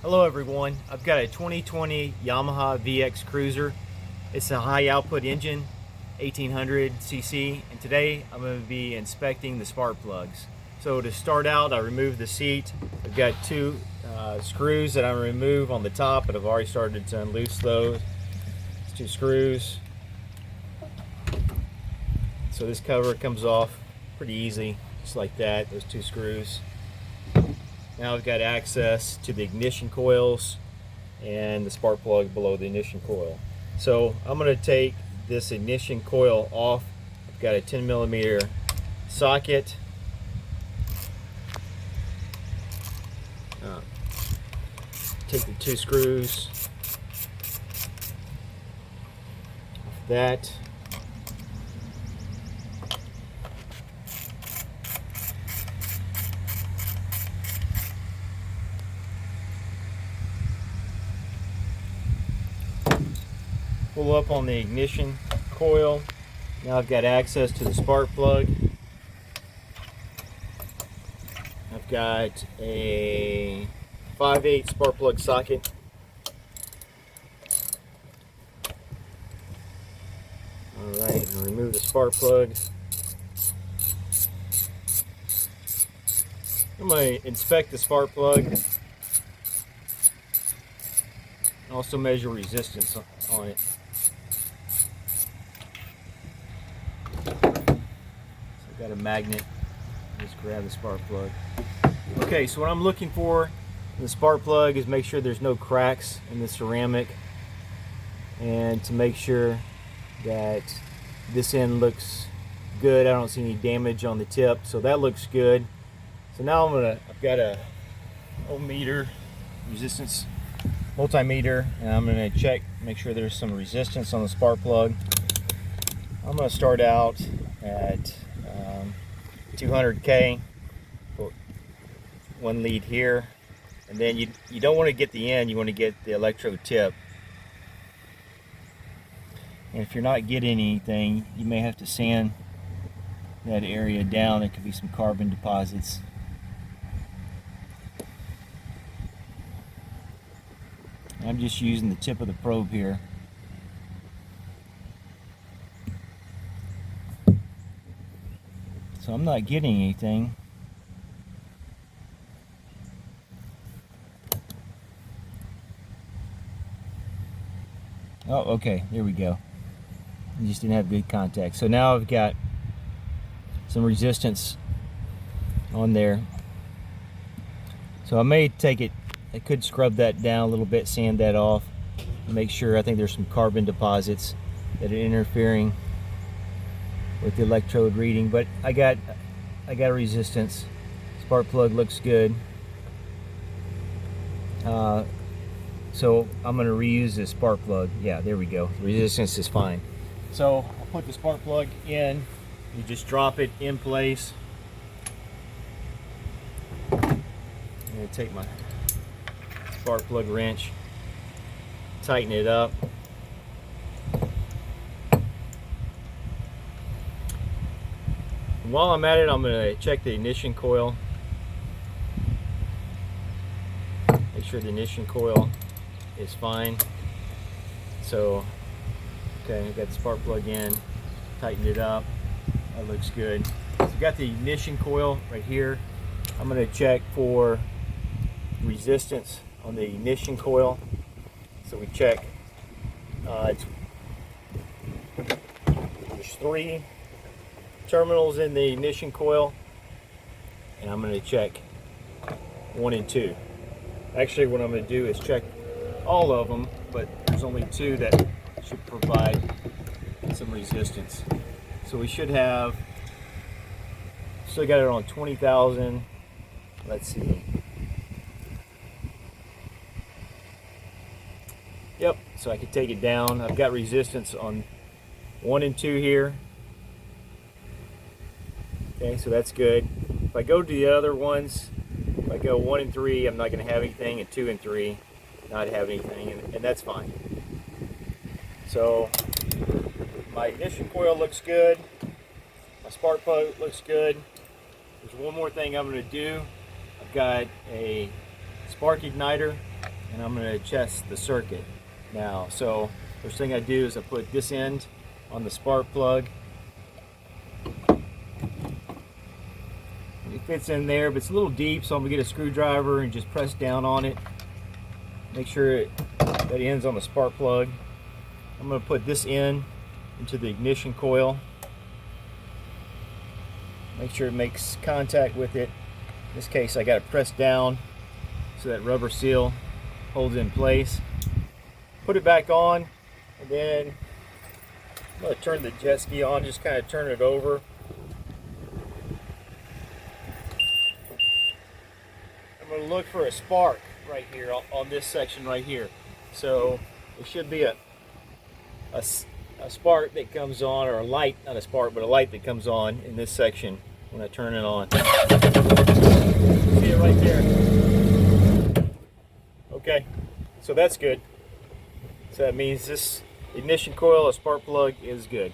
Hello everyone, I've got a 2020 Yamaha VX Cruiser. It's a high output engine, 1800cc, and today I'm going to be inspecting the spark plugs. So to start out, I removed the seat. I've got two screws that I'm going to remove on the top, but I've already started to unloose those. It's two screws. So this cover comes off pretty easy, just like that, those two screws. Now I've got access to the ignition coils and the spark plug below the ignition coil. So I'm going to take this ignition coil off. I've got a 10mm socket. Take the two screws off that. Pull up on the ignition coil. Now I've got access to the spark plug. I've got a 5/8 spark plug socket. Alright, I'll remove the spark plug. I'm going to inspect the spark plug and also measure resistance on it. I've got a magnet. Just grab the spark plug. Okay, so what I'm looking for in the spark plug is make sure there's no cracks in the ceramic, and to make sure that this end looks good. I don't see any damage on the tip, so that looks good. So now I've got a ohmmeter, resistance multimeter, and I'm going to check, make sure there's some resistance on the spark plug. I'm going to start out at 200K for one lead here, and then you don't want to get the end, you want to get the electrode tip. And if you're not getting anything, you may have to sand that area down. There could be some carbon deposits. I'm just using the tip of the probe here. So I'm not getting anything. Oh, okay, there we go. I just didn't have good contact. So now I've got some resistance on there. So I may take it, I could scrub that down a little bit, sand that off, make sure. I think there's some carbon deposits that are interfering with the electrode reading, but I got a resistance. Spark plug looks good. So I'm going to reuse this spark plug. Yeah, there we go. The resistance is fine. So I'll put the spark plug in. You just drop it in place. I'm going to take my spark plug wrench, tighten it up. And while I'm at it, I'm going to check the ignition coil. Make sure the ignition coil is fine. So, okay, I've got the spark plug in, tightened it up. That looks good. So I've got the ignition coil right here. I'm going to check for resistance on the ignition coil. So we check, there's 3 terminals in the ignition coil, and I'm going to check 1 and 2. Actually, what I'm going to do is check all of them, but there's only 2 that should provide some resistance. So we should have, still got it on 20,000. Let's see. Yep, so I can take it down. I've got resistance on 1 and 2 here. Okay, so that's good. If I go to the other ones, if I go 1 and 3, I'm not going to have anything, and 2 and 3, not have anything, and that's fine. So my ignition coil looks good. My spark plug looks good. There's one more thing I'm going to do. I've got a spark igniter and I'm going to test the circuit now. So first thing I do is I put this end on the spark plug. It fits in there, but it's a little deep, so I'm going to get a screwdriver and just press down on it. Make sure that ends on the spark plug. I'm going to put this in into the ignition coil. Make sure it makes contact with it. In this case, I got to press down so that rubber seal holds in place. Put it back on, and then I'm going to turn the jet ski on, just kind of turn it over. I'm going to look for a spark right here on this section right here. So there should be a spark that comes on, or a light, not a spark, but a light that comes on in this section when I turn it on. See it right there. Okay, so that's good. So that means this ignition coil or spark plug is good.